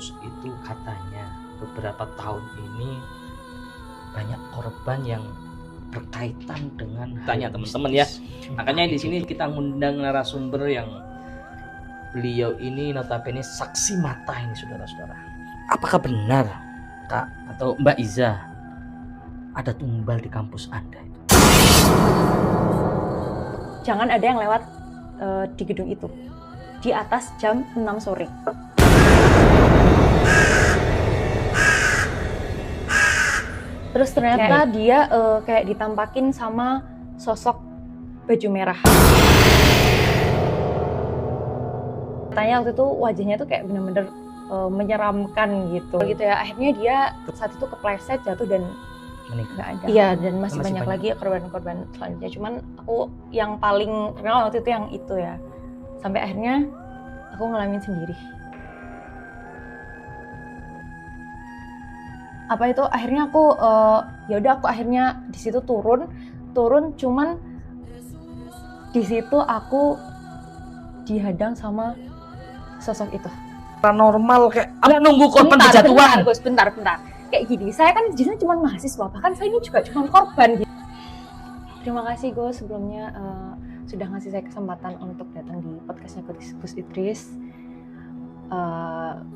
kampus itu katanya beberapa tahun ini banyak korban yang berkaitan dengan tanya teman-teman ya. Makanya di sini kita ngundang narasumber yang beliau ini notabene saksi mata ini, saudara-saudara. Apakah benar, Kak atau Mbak Iza, ada tumbal di kampus Anda itu? Jangan ada yang lewat di gedung itu di atas jam 6 sore. Terus ternyata dia kayak ditampakin sama sosok baju merah. Katanya waktu itu wajahnya tuh kayak bener-bener menyeramkan gitu ya. Akhirnya dia saat itu kepleset, jatuh dan Meninggal. ada. Iya, dan masih banyak lagi korban-korban selanjutnya. Cuman aku yang paling terkenal waktu itu yang itu ya. Sampai akhirnya aku ngalamin sendiri. Apa itu akhirnya aku ya udah aku akhirnya di situ turun cuman di situ aku dihadang sama sosok itu. Paranormal kayak nunggu korban berjatuhan. Bentar. Kayak gini, saya kan di sini cuma mahasiswa, bahkan saya ini juga cuma korban gitu. Terima kasih Gus sebelumnya sudah ngasih saya kesempatan untuk datang di podcastnya Gus Idris.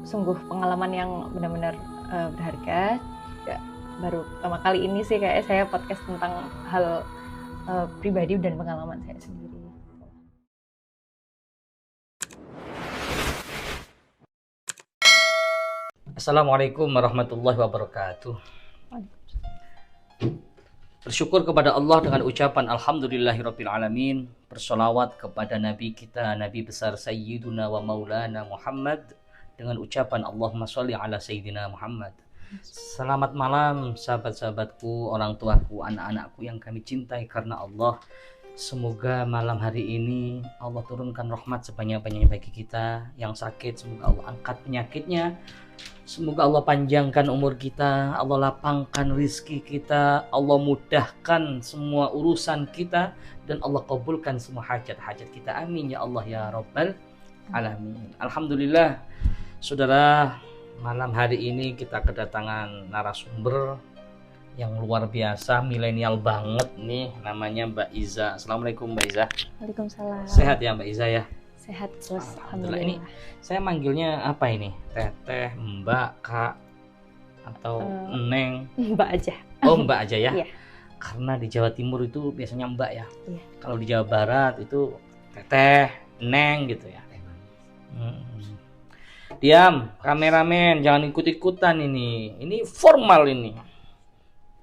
Sungguh pengalaman yang benar-benar berharga. Ya, baru pertama kali ini sih kayak saya podcast tentang hal pribadi dan pengalaman saya sendiri. Assalamualaikum warahmatullahi wabarakatuh. Bersyukur kepada Allah dengan ucapan Alhamdulillahirabbil alamin. Bersolawat kepada Nabi kita, Nabi besar Sayyiduna wa Maulana Muhammad, dengan ucapan Allahumma sholli ala Sayyidina Muhammad. Selamat malam sahabat-sahabatku, orang tuaku, anak-anakku yang kami cintai karena Allah. Semoga malam hari ini Allah turunkan rahmat sebanyak-banyaknya bagi kita. Yang sakit semoga Allah angkat penyakitnya. Semoga Allah panjangkan umur kita, Allah lapangkan rizki kita, Allah mudahkan semua urusan kita, dan Allah kabulkan semua hajat-hajat kita. Amin ya Allah ya Rabbal Alamin. Alhamdulillah, saudara, malam hari ini kita kedatangan narasumber yang luar biasa, milenial banget nih, namanya Mbak Iza. Assalamualaikum Mbak Iza. Waalaikumsalam. Sehat ya Mbak Iza ya? Sehat Gus, alhamdulillah. Ini saya manggilnya apa ini? Teteh, Mbak, Kak, atau Neng? Mbak aja. Oh Mbak aja ya? Iya. Karena di Jawa Timur itu biasanya Mbak ya. Iya. Kalau di Jawa Barat itu Teteh, Neng gitu ya. Diam, kameramen, jangan ikut-ikutan ini. Ini formal ini.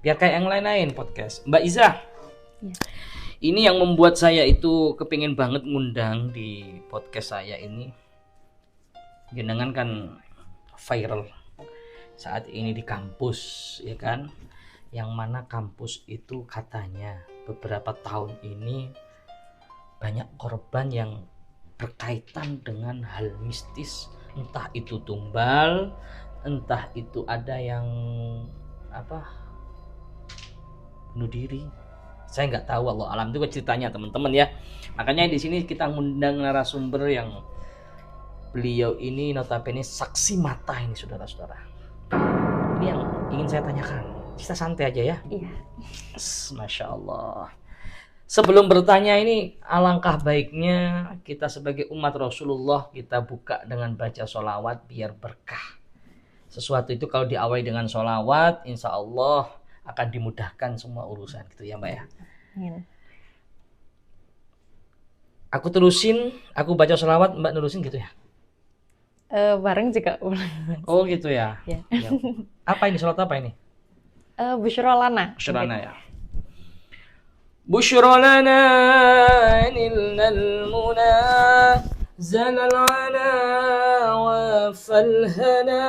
Biar kayak yang lain-lain podcast. Mbak Iza. Iya. Ini yang membuat saya itu kepingin banget ngundang di podcast saya ini. Jenengan kan viral saat ini di kampus, ya kan? Yang mana kampus itu katanya beberapa tahun ini banyak korban yang berkaitan dengan hal mistis. Entah itu tumbal, entah itu ada yang bunuh diri. Saya nggak tahu, Allah alam itu ceritanya teman-teman ya. Makanya di sini kita ngundang narasumber yang beliau ini notabene saksi mata ini, saudara-saudara. Ini yang ingin saya tanyakan. Kita santai aja ya. Iya. Masya Allah. Sebelum bertanya ini, alangkah baiknya kita sebagai umat Rasulullah kita buka dengan baca sholawat biar berkah. Sesuatu itu kalau diawali dengan sholawat, insya Allah akan dimudahkan semua urusan gitu ya Mbak ya. Aku terusin, aku baca sholawat, Mbak nerusin gitu ya? Bareng juga. Oh gitu ya. Ya. Apa ini, sholawat apa ini? Busyra lana. Busyra lana ya. Busyra lana nilnal muna zalal ana wa falhana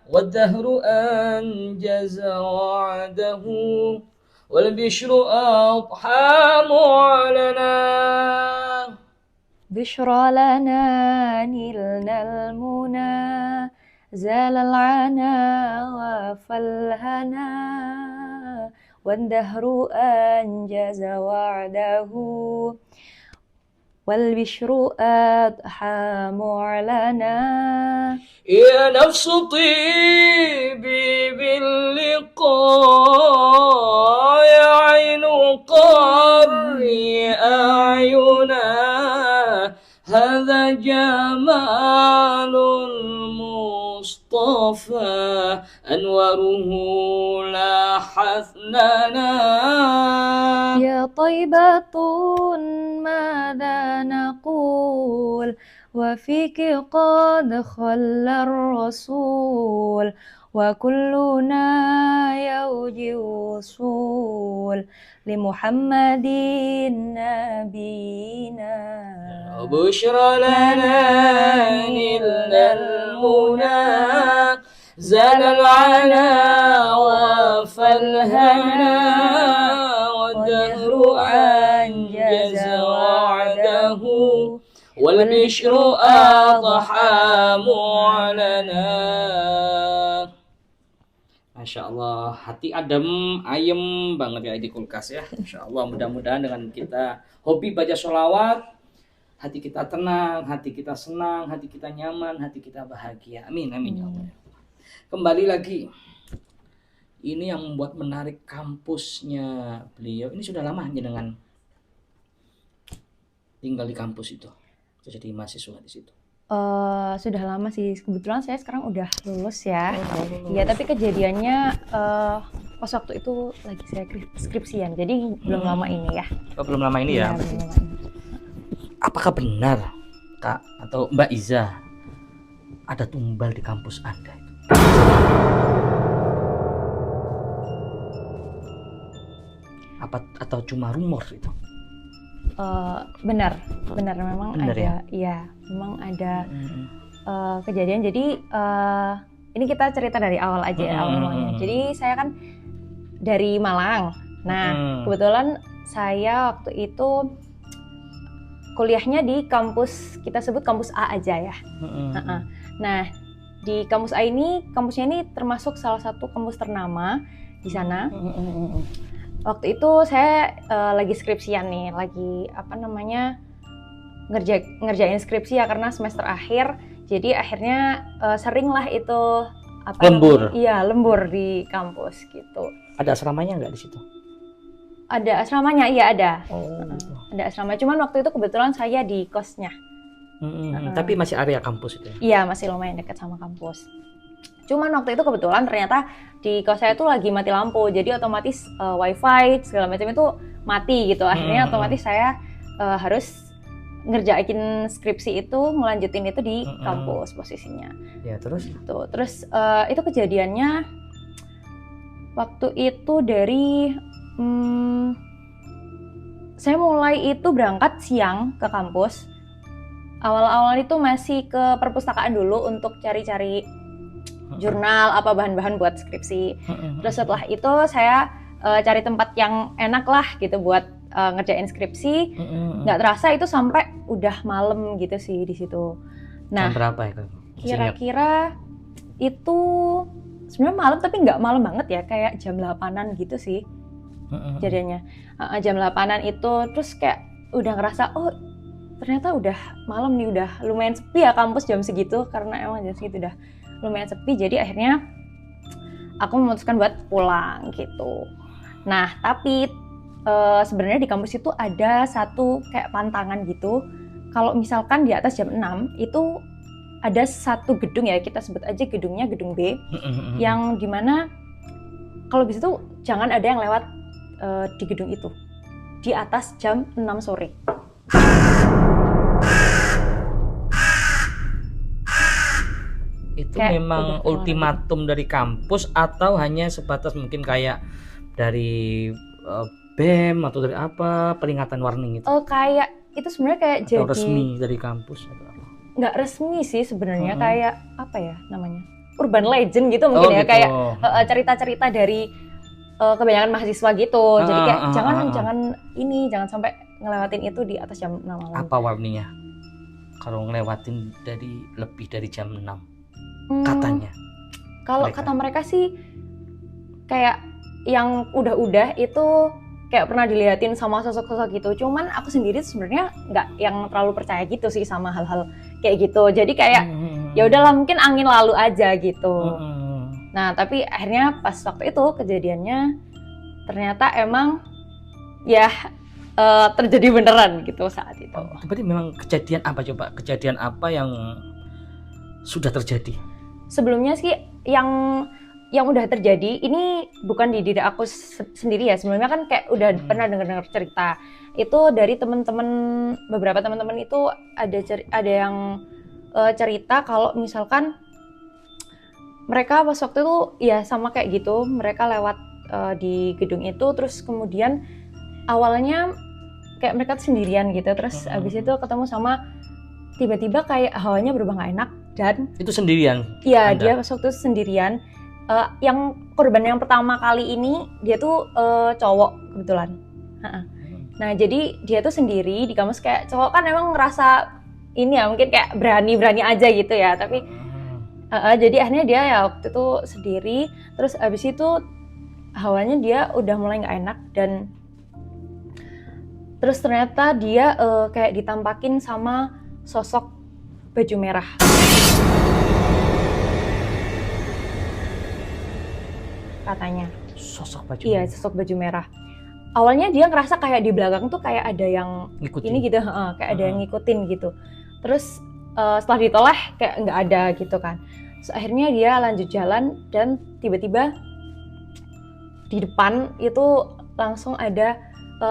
wadahru anjaza wa'adahu والبشر أضحى معلنا بشرى لنا نلنا المنى زال العنا وفالهنا والدهر أنجز وعده والبشر أضحى معلنا. يا نفس طيبي باللقاء يا عين قري أعينا هذا جمال المصطفى أنواره لاحت لنا. يا طيبة ماذا نقول وفيك قد خلى الرسول وكلنا يوجي وصول لمحمد نبينا. بشرى لنا نلنا المنى زال العنا وفالهنا والدهر أنجز وعده والبشر أضحى معلنا. Masya Allah, hati adem, ayem banget ya di kulkas ya. Masya Allah, mudah-mudahan dengan kita hobi baca sholawat, hati kita tenang, hati kita senang, hati kita nyaman, hati kita bahagia. Amin, amin ya Allah. Kembali lagi, ini yang membuat menarik kampusnya beliau. Ini sudah lama hanya dengan tinggal di kampus itu, jadi mahasiswa di situ. Sudah lama sih, kebetulan saya sekarang udah lulus ya. Iya, tapi kejadiannya pas waktu itu lagi saya skripsian, jadi belum lama ini ya. Oh, belum lama ini ya? Belum lama ini. Apakah benar, Kak atau Mbak Iza, ada tumbal di kampus Anda itu? Apa atau cuma rumor itu? Benar memang Benar ada, iya, memang ada kejadian. Jadi ini kita cerita dari awal aja ya, awal mulanya. Jadi saya kan dari Malang. Nah, kebetulan saya waktu itu kuliahnya di kampus, kita sebut kampus A aja ya. Nah, di kampus A ini, kampusnya ini termasuk salah satu kampus ternama di sana. Waktu itu saya lagi skripsian nih, lagi ngerjain skripsi ya, karena semester akhir. Jadi akhirnya sering lah itu lembur. Iya, lembur di kampus gitu. Ada asramanya nggak di situ? Ada asramanya, iya ada. Gitu. Ada asrama, cuman waktu itu kebetulan saya di kosnya. Tapi masih area kampus itu ya? Iya, masih lumayan dekat sama kampus. Cuman waktu itu kebetulan ternyata di kos saya tuh lagi mati lampu, jadi otomatis wifi segala macam itu mati gitu. Akhirnya otomatis saya harus ngerjain skripsi itu, ngelanjutin itu di kampus posisinya. Ya terus? Gitu. Terus itu kejadiannya waktu itu dari saya mulai itu berangkat siang ke kampus. Awal-awal itu masih ke perpustakaan dulu untuk cari-cari jurnal, apa bahan-bahan buat skripsi. Terus setelah itu saya cari tempat yang enak lah gitu buat ngerjain skripsi. Nggak terasa itu sampai udah malam gitu sih di situ. Nah, jam berapa ya? Kira-kira itu sebenarnya malam, tapi nggak malam banget ya, kayak jam 8-an gitu sih jadinya. Jam 8-an itu, terus kayak udah ngerasa, oh ternyata udah malam nih, udah lumayan sepi ya kampus jam segitu, karena emang jam segitu udah lumayan sepi. Jadi akhirnya aku memutuskan buat pulang gitu. Nah, tapi sebenarnya di kampus itu ada satu kayak pantangan gitu. Kalau misalkan di atas jam 6 itu ada satu gedung ya, kita sebut aja gedungnya gedung B, yang dimana kalau di situ jangan ada yang lewat di gedung itu di atas jam 6 sore. Itu kayak memang ultimatum dari kampus atau hanya sebatas mungkin kayak dari BEM atau dari apa, peringatan warning itu? Oh, kayak itu sebenarnya kayak atau jadi resmi dari kampus atau apa? Nggak resmi sih sebenarnya, kayak apa ya namanya, urban legend gitu mungkin ya, gitu. Kayak cerita-cerita dari kebanyakan mahasiswa gitu. Jadi kayak jangan sampai ngelewatin itu di atas jam 6 malam. Apa warningnya kalau ngelewatin dari lebih dari jam 6 katanya? Kalau kata mereka sih kayak yang udah-udah itu kayak pernah diliatin sama sosok-sosok gitu. Cuman aku sendiri sebenarnya nggak yang terlalu percaya gitu sih sama hal-hal kayak gitu. Jadi kayak ya udahlah mungkin angin lalu aja gitu. Nah tapi akhirnya pas waktu itu kejadiannya ternyata emang ya terjadi beneran gitu saat itu. Berarti memang kejadian apa coba? Kejadian apa yang sudah terjadi? Sebelumnya sih yang udah terjadi ini bukan di diri aku sendiri ya. Sebelumnya kan kayak udah pernah dengar cerita. Itu dari teman-teman, beberapa teman-teman itu ada yang cerita kalau misalkan mereka pas waktu itu ya sama kayak gitu, mereka lewat di gedung itu, terus kemudian awalnya kayak mereka tuh sendirian gitu, terus abis itu ketemu sama tiba-tiba kayak hawanya berubah gak enak dan itu sendirian? Iya, dia pas waktu itu sendirian. Yang korban yang pertama kali ini dia tuh cowok kebetulan. Nah jadi dia tuh sendiri di kampus, kayak cowok kan emang ngerasa ini ya mungkin kayak berani aja gitu ya, tapi jadi akhirnya dia ya waktu itu sendiri, terus abis itu hawanya dia udah mulai nggak enak dan terus ternyata dia kayak ditampakin sama sosok baju merah. Katanya. Sosok baju Iya, sosok baju merah. Awalnya dia ngerasa kayak di belakang tuh kayak ada yang ngikutin. Ini gitu, kayak ada yang ngikutin gitu. Terus setelah ditoleh kayak nggak ada gitu kan. Terus akhirnya dia lanjut jalan dan tiba-tiba di depan itu langsung ada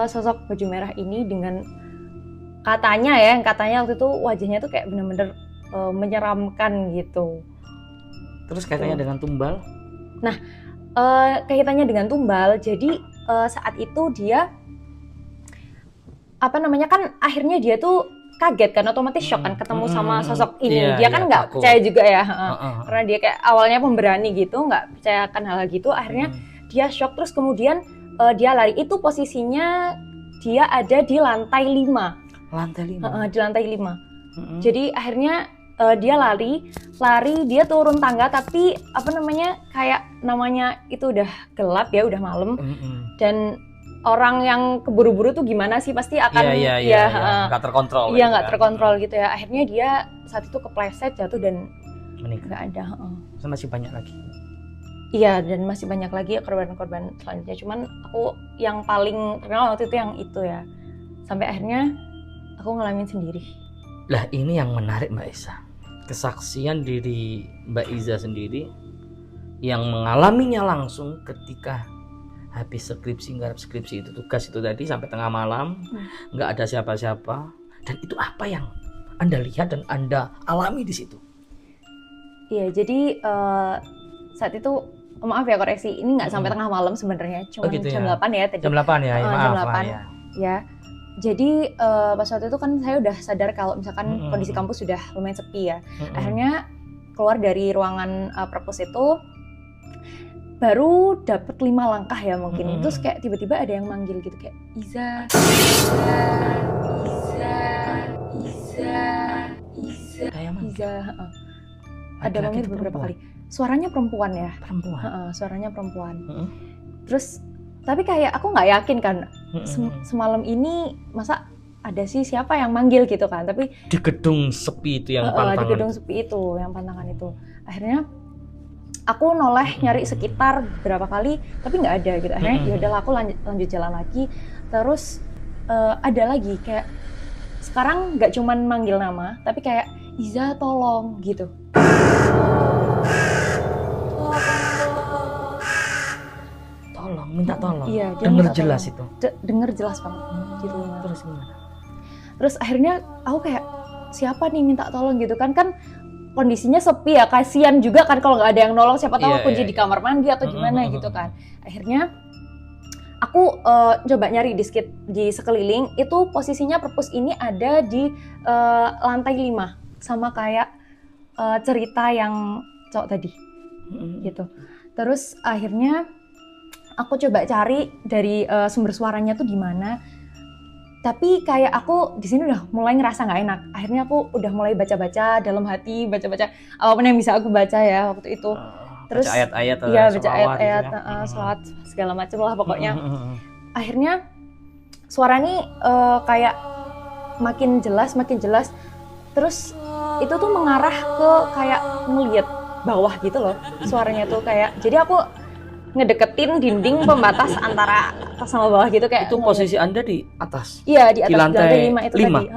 sosok baju merah ini dengan katanya waktu itu wajahnya tuh kayak bener-bener menyeramkan gitu. Terus kaitannya dengan tumbal? Nah, kaitannya dengan tumbal, jadi saat itu dia kan akhirnya dia tuh kaget kan, otomatis shock kan ketemu sama sosok ini. Dia kan nggak percaya juga ya, karena dia kayak awalnya pemberani gitu, nggak percayakan hal gitu. Akhirnya dia shock, terus kemudian dia lari. Itu posisinya dia ada di lantai 5. Lantai 5? Di lantai 5. Jadi akhirnya dia lari, dia turun tangga, tapi kayak namanya itu udah gelap ya, udah malam. Dan orang yang keburu-buru tuh gimana sih, pasti akan nggak terkontrol. Iya, nggak terkontrol gitu ya. Akhirnya dia saat itu kepleset, jatuh dan meninggal. Nggak ada. Masih banyak lagi. Iya, dan masih banyak lagi korban-korban selanjutnya. Cuman aku yang paling terkenal waktu itu yang itu ya. Sampai akhirnya aku ngalamin sendiri. Lah ini yang menarik Mbak Isa. Kesaksian diri Mbak Iza sendiri yang mengalaminya langsung ketika habis garap skripsi itu, tugas itu tadi sampai tengah malam, nggak ada siapa-siapa, dan itu apa yang Anda lihat dan Anda alami di situ? Iya, jadi saat itu maaf ya, koreksi, ini nggak sampai tengah malam sebenarnya, cuma gitu jam ya? 8 ya tadi. Jam 8 ya, jam 8 ya. Ya. Jadi pas waktu itu kan saya udah sadar kalau misalkan kondisi kampus sudah lumayan sepi ya. Akhirnya keluar dari ruangan perpus itu, baru dapet 5 langkah ya mungkin. Terus kayak tiba-tiba ada yang manggil gitu kayak Iza. Kayak mana? Iza. Ada manggil beberapa kali. Suaranya perempuan ya. Suaranya perempuan. Terus tapi kayak aku nggak yakin kan, semalam ini masa ada sih siapa yang manggil gitu kan. Tapi di gedung sepi itu yang pantangan. Di gedung sepi itu yang pantangan itu. Akhirnya aku noleh nyari sekitar berapa kali tapi nggak ada gitu. Akhirnya ya udahlah, aku lanjut jalan lagi. Terus ada lagi kayak sekarang nggak cuman manggil nama tapi kayak Iza tolong gitu. Minta tolong. Iya, denger jelas tolong. Itu. Denger jelas banget gitu. Terus gimana? Terus akhirnya aku kayak siapa nih minta tolong gitu kan kondisinya sepi ya, kasihan juga kan kalau nggak ada yang nolong, siapa tahu aku jadi di kamar mandi atau gimana gitu kan. Akhirnya aku coba nyari di sekeliling, itu posisinya perpus ini ada di lantai 5 sama kayak cerita yang cowok tadi gitu. Terus akhirnya aku coba cari dari sumber suaranya tuh di mana. Tapi kayak aku di sini udah mulai ngerasa nggak enak. Akhirnya aku udah mulai baca-baca dalam hati, baca-baca apapun yang bisa aku baca ya waktu itu. Terus baca ayat-ayat, iya, baca ayat-ayat, selawat segala macam lah pokoknya. akhirnya suara ini kayak makin jelas, terus itu tuh mengarah ke kayak ngeliat bawah gitu loh suaranya tuh kayak, jadi aku ngedeketin dinding pembatas antara atas sama bawah gitu kayak. Itu posisi Anda di atas? Iya, di atas, di lantai 5 itu 5? tadi.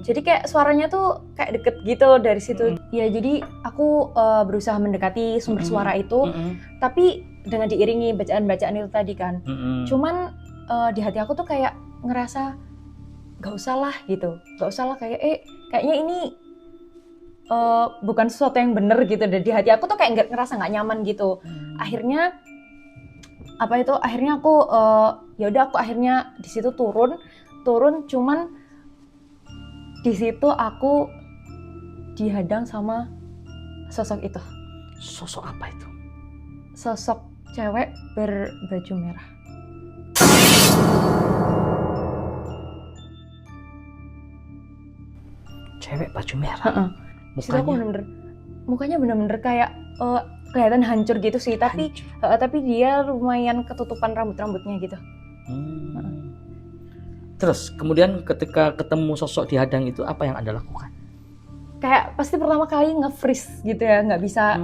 Jadi kayak suaranya tuh kayak deket gitu dari situ. Ya jadi aku berusaha mendekati sumber suara itu, tapi dengan diiringi bacaan-bacaan itu tadi kan. Cuman di hati aku tuh kayak ngerasa gak usah lah gitu, kayak kayaknya ini bukan sesuatu yang bener gitu. Dan di hati aku tuh kayak ngerasa nggak nyaman gitu. Akhirnya aku ya udah aku akhirnya di situ turun, cuman di situ aku dihadang sama sosok itu. Sosok apa itu? Sosok cewek berbaju merah. Cewek baju merah. Mukanya bener-bener kayak kelihatan hancur gitu sih, tapi dia lumayan ketutupan rambutnya gitu. Terus kemudian ketika ketemu sosok dihadang itu, apa yang Anda lakukan? Kayak pasti pertama kali nge-freeze gitu ya, nggak bisa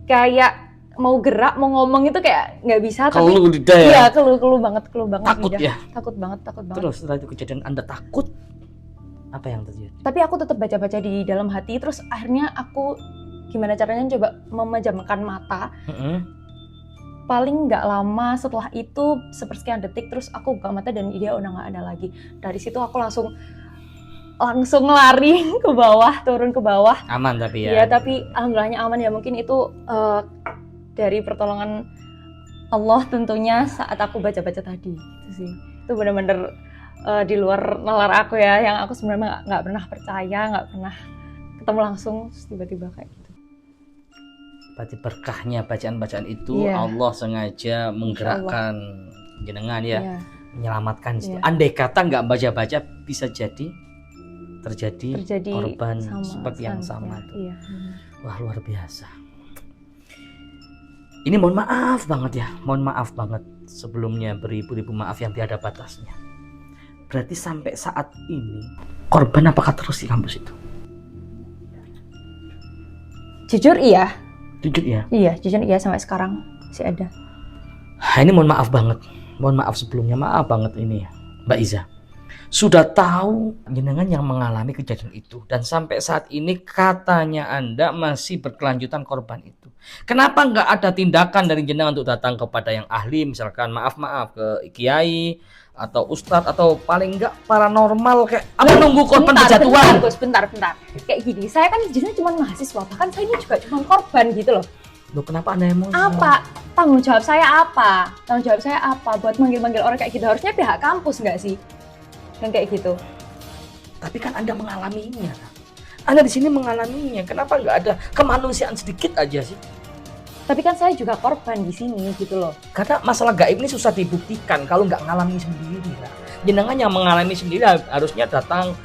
kayak mau gerak, mau ngomong itu kayak nggak bisa. Keluh tapi lidah ya? Iya, keluh banget. Takut lidah. ya? Takut banget. Terus setelah itu kejadian Anda takut, apa yang terjadi? Tapi aku tetap baca-baca di dalam hati, terus akhirnya aku gimana caranya coba memejamkan mata. Paling nggak lama setelah itu, sepersekian detik, terus aku buka mata dan dia udah nggak ada lagi. Dari situ aku langsung lari ke bawah, turun ke bawah. Aman tapi ya? Iya, tapi alhamdulillahnya aman ya. Mungkin itu dari pertolongan Allah tentunya saat aku baca-baca tadi. Itu sih, itu benar-benar di luar nalar aku ya, yang aku sebenarnya nggak pernah percaya, nggak pernah ketemu langsung, tiba-tiba kayak gitu. Berarti berkahnya bacaan-bacaan itu, Allah sengaja menggerakkan jenengan ya, menyelamatkan situ. Andai kata nggak baca-baca, bisa jadi terjadi korban seperti yang sama itu. Wah, luar biasa. Ini mohon maaf banget sebelumnya, beribu-ribu maaf yang tiada batasnya. Berarti sampai saat ini korban apakah terus di kampus itu? Jujur iya. Iya, jujur iya, sampai sekarang masih ada. Ini mohon maaf sebelumnya, maaf banget ini Mbak Iza. Sudah tahu jenengan yang mengalami kejadian itu, dan sampai saat ini katanya Anda masih berkelanjutan korban itu. Kenapa nggak ada tindakan dari jenengan untuk datang kepada yang ahli, misalkan maaf ke kiai atau ustadz, atau paling nggak paranormal, kayak apa, nunggu korban berjatuhan? Bentar. Kayak gini, saya kan izinnya cuma mahasiswa, bahkan saya ini juga cuma korban gitu loh. Loh, kenapa Anda emosi? Apa? Tanggung jawab saya apa buat manggil-manggil orang kayak gitu? Harusnya pihak kampus nggak sih yang kayak gitu? Tapi kan Anda mengalaminya. Anda di sini mengalaminya. Kenapa nggak ada kemanusiaan sedikit aja sih? Tapi kan saya juga korban di sini gitu loh. Karena masalah gaib ini susah dibuktikan kalau nggak ngalami sendiri lah. Jenengan yang mengalami sendiri harusnya datang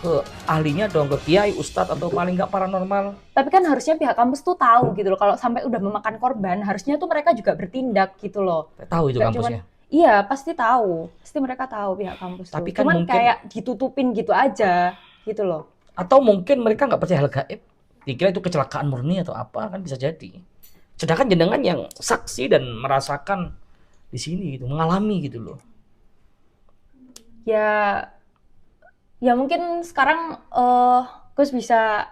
ke ahlinya dong, ke kiai, ustadz, atau paling nggak paranormal. Tapi kan harusnya pihak kampus tuh tahu gitu loh, kalau sampai udah memakan korban, harusnya tuh mereka juga bertindak gitu loh. Tahu itu kampusnya? Iya, pasti tahu. Pasti mereka tahu pihak kampus. Tapi tuh. Kan cuman mungkin kayak ditutupin gitu aja gitu loh. Atau mungkin mereka nggak percaya hal gaib, dikira itu kecelakaan murni atau apa, kan bisa jadi. Sedangkan jenengan yang saksi dan merasakan di sini gitu, mengalami gitu loh. Ya mungkin sekarang Gus bisa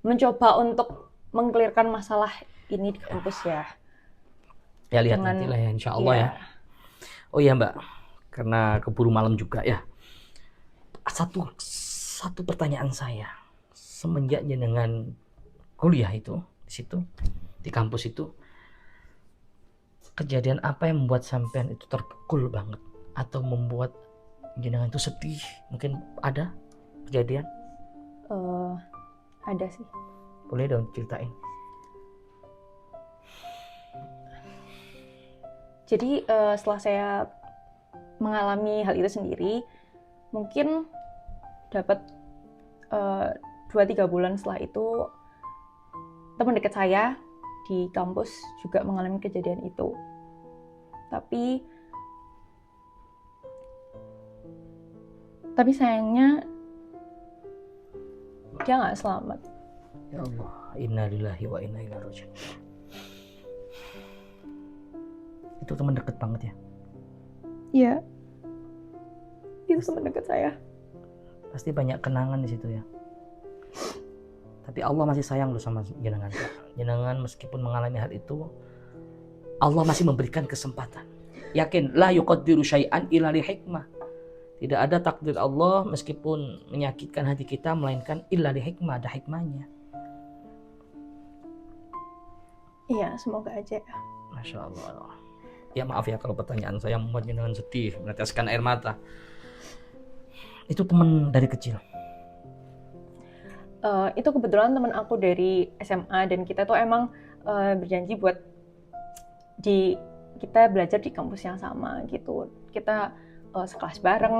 mencoba untuk mengklirkan masalah ini di kampus ya. Ya lihat nanti lah ya, insya Allah ya. Oh iya Mbak, karena keburu malam juga ya. Satu pertanyaan saya, semenjak jenengan kuliah itu di situ, di kampus itu, kejadian apa yang membuat sampean itu terpukul banget atau membuat jenengan itu sedih? Mungkin ada kejadian? Ada sih. Boleh dong ceritain. Jadi setelah saya mengalami hal itu sendiri, mungkin dapat 2-3 bulan setelah itu, teman dekat saya di kampus juga mengalami kejadian itu. Tapi sayangnya dia nggak selamat. Ya Allah, innalillahi wa inna ilaihi raji'un. Itu teman dekat banget ya? Iya, itu teman dekat saya. Pasti banyak kenangan di situ ya. Tapi Allah masih sayang loh sama jenengan. Jenengan meskipun mengalami hal itu, Allah masih memberikan kesempatan. Yakin, la yuqaddiru syai'an illa li hikmah. Tidak ada takdir Allah meskipun menyakitkan hati kita, melainkan illa li hikmah, ada hikmahnya. Iya, semoga aja. Masya Allah. Ya maaf ya kalau pertanyaan saya membuat jenengan sedih, meneteskan air mata. Itu teman dari kecil? Itu kebetulan teman aku dari SMA, dan kita tuh emang berjanji buat kita belajar di kampus yang sama gitu. Kita sekelas bareng,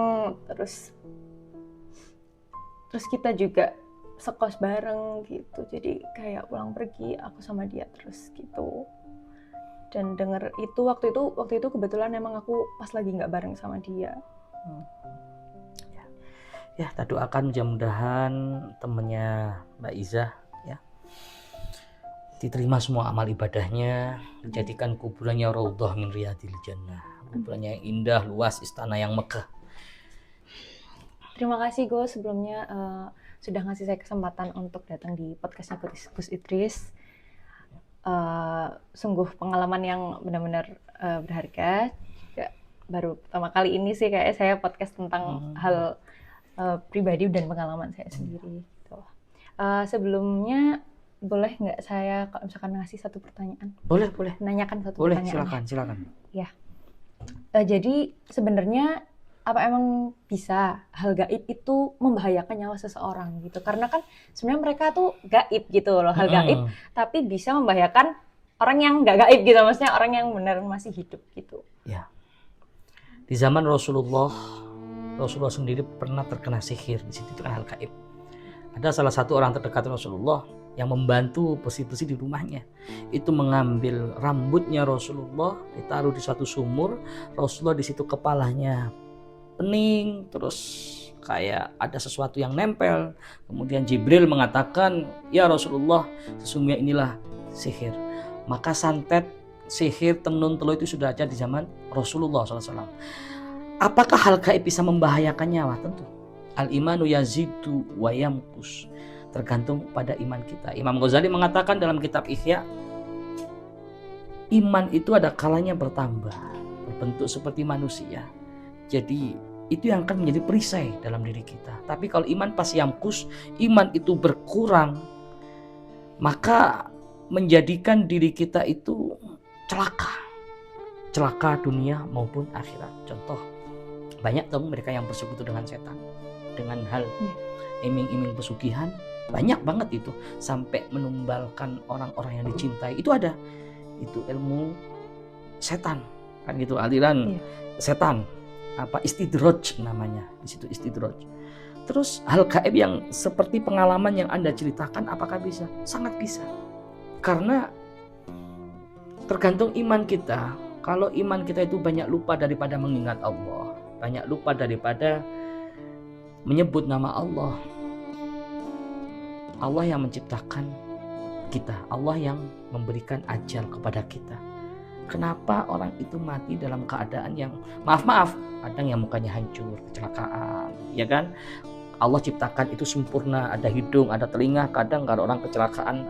terus kita juga sekos bareng gitu. Jadi kayak pulang pergi aku sama dia terus gitu. Dan denger itu waktu itu kebetulan emang aku pas lagi nggak bareng sama dia. Ya, kita doakan mudah-mudahan temennya Mbak Iza ya diterima semua amal ibadahnya, dijadikan kuburannya raudhah min riyadil jannah, kuburannya yang indah, luas, istana yang megah. Terima kasih Gus sebelumnya sudah ngasih saya kesempatan untuk datang di podcastnya Gus Idris. Sungguh pengalaman yang benar-benar berharga. Juga baru pertama kali ini sih kayak saya podcast tentang hal pribadi dan pengalaman saya sendiri. Gitu. Sebelumnya boleh nggak saya kalau misalkan ngasih satu pertanyaan? Boleh. Nanyakan satu Boleh, pertanyaan. silakan. Ya. Jadi sebenarnya apa emang bisa hal gaib itu membahayakan nyawa seseorang gitu? Karena kan sebenarnya mereka tuh gaib gitu loh, hal gaib, tapi bisa membahayakan orang yang nggak gaib gitu, maksudnya orang yang benar masih hidup gitu. Ya. Di zaman Rasulullah sendiri pernah terkena sihir, di situ kan hal gaib. Ada salah satu orang terdekat Rasulullah yang membantu besi-besi di rumahnya. Itu mengambil rambutnya Rasulullah, ditaruh di suatu sumur. Rasulullah di situ kepalanya pening, terus kayak ada sesuatu yang nempel. Kemudian Jibril mengatakan, ya Rasulullah, sesungguhnya inilah sihir. Maka santet, sihir, tenun, telo itu sudah ada di zaman Rasulullah SAW. Apakah hal gaib bisa membahayakan nyawa? Tentu. Al-imanu yazidu wa yamkus. Tergantung pada iman kita. Imam Ghazali mengatakan dalam kitab Ihya, iman itu ada kalanya bertambah, berbentuk seperti manusia. Jadi itu yang akan menjadi perisai dalam diri kita. Tapi kalau iman pas yamkus, iman itu berkurang, maka menjadikan diri kita itu celaka dunia maupun akhirat. Contoh, banyak dong mereka yang bersekutu dengan setan, dengan hal iming-iming pesugihan, banyak banget itu, sampai menumbalkan orang-orang yang dicintai. Itu ada, itu ilmu setan kan gitu, aliran setan, apa istidraj namanya, di situ istidraj. Terus hal gaib yang seperti pengalaman yang Anda ceritakan, apakah bisa? Sangat bisa. Karena tergantung iman kita. Kalau iman kita itu banyak lupa daripada mengingat Allah, banyak lupa daripada menyebut nama Allah. Allah yang menciptakan kita, Allah yang memberikan ajal kepada kita. Kenapa orang itu mati dalam keadaan yang maaf, kadang yang mukanya hancur, kecelakaan, ya kan? Allah ciptakan itu sempurna, ada hidung, ada telinga. Kadang kalau orang kecelakaan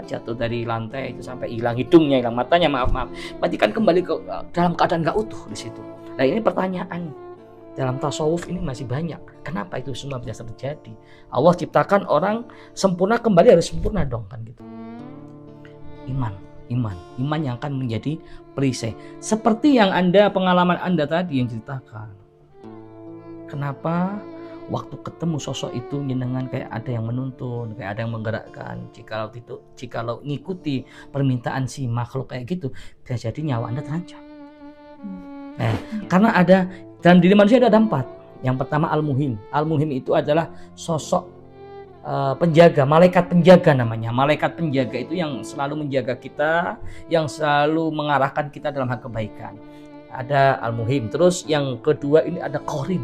jatuh dari lantai itu sampai hilang hidungnya, hilang matanya, maaf. Berarti kan kembali ke dalam keadaan nggak utuh di situ. Nah ini pertanyaan, dalam tasawuf ini masih banyak. Kenapa itu semua bisa terjadi? Allah ciptakan orang sempurna, kembali harus sempurna dong kan gitu. Iman yang akan menjadi perisai. Seperti yang pengalaman Anda tadi yang ceritakan. Kenapa waktu ketemu sosok itu jenengan kayak ada yang menuntun, kayak ada yang menggerakkan. Jikalau ngikuti permintaan si makhluk kayak gitu, bisa jadi nyawa Anda terancam. Karena ada dalam diri manusia ada 4. Yang pertama al-muhim. Al-muhim itu adalah sosok penjaga, malaikat penjaga namanya. Malaikat penjaga itu yang selalu menjaga kita, yang selalu mengarahkan kita dalam hal kebaikan. Ada al-muhim. Terus yang kedua ini ada qarin.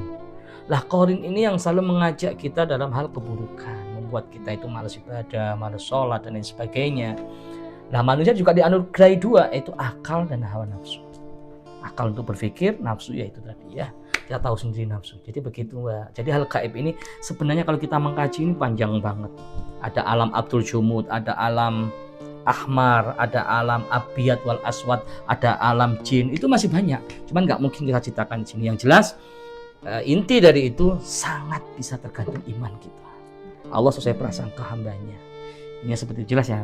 Lah qarin ini yang selalu mengajak kita dalam hal keburukan, membuat kita itu malas ibadah, malas sholat dan lain sebagainya. Nah, manusia juga dianugerahi dua, yaitu akal dan hawa nafsu. Akal untuk berpikir, nafsu yaitu tadi ya. Kita tahu sendiri nafsu. Jadi begitu, Mbak. Jadi hal gaib ini sebenarnya kalau kita mengkaji ini panjang banget. Ada alam Abdul Jumud, ada alam Ahmar, ada alam Abiyat wal Aswad, ada alam jin. Itu masih banyak. Cuman nggak mungkin kita ceritakan di sini. Yang jelas inti dari itu sangat bisa tergantung iman kita. Allah sesuai prasangka hambanya. Ini seperti itu, jelas ya.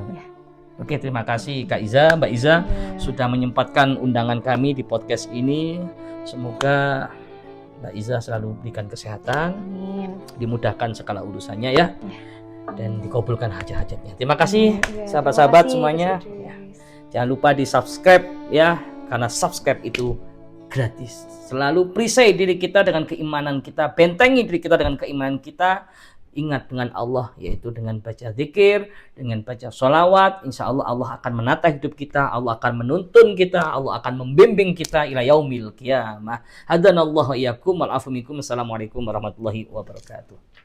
Oke, terima kasih Kak Iza, Mbak Iza sudah menyempatkan undangan kami di podcast ini. Semoga Mbak Iza selalu berikan kesehatan, dimudahkan segala urusannya ya, dan dikabulkan hajat-hajatnya. Terima kasih sahabat-sahabat semuanya. Jangan lupa di subscribe ya, karena subscribe itu gratis. Selalu perisai diri kita dengan keimanan kita, bentengi diri kita dengan keimanan kita. Ingat dengan Allah, yaitu dengan baca zikir, dengan baca sholawat. Insya Allah Allah akan menata hidup kita, Allah akan menuntun kita, Allah akan membimbing kita ila yaumil qiyamah. Hadanallahu iyyakum wal afu minkum. Assalamualaikum warahmatullahi wabarakatuh.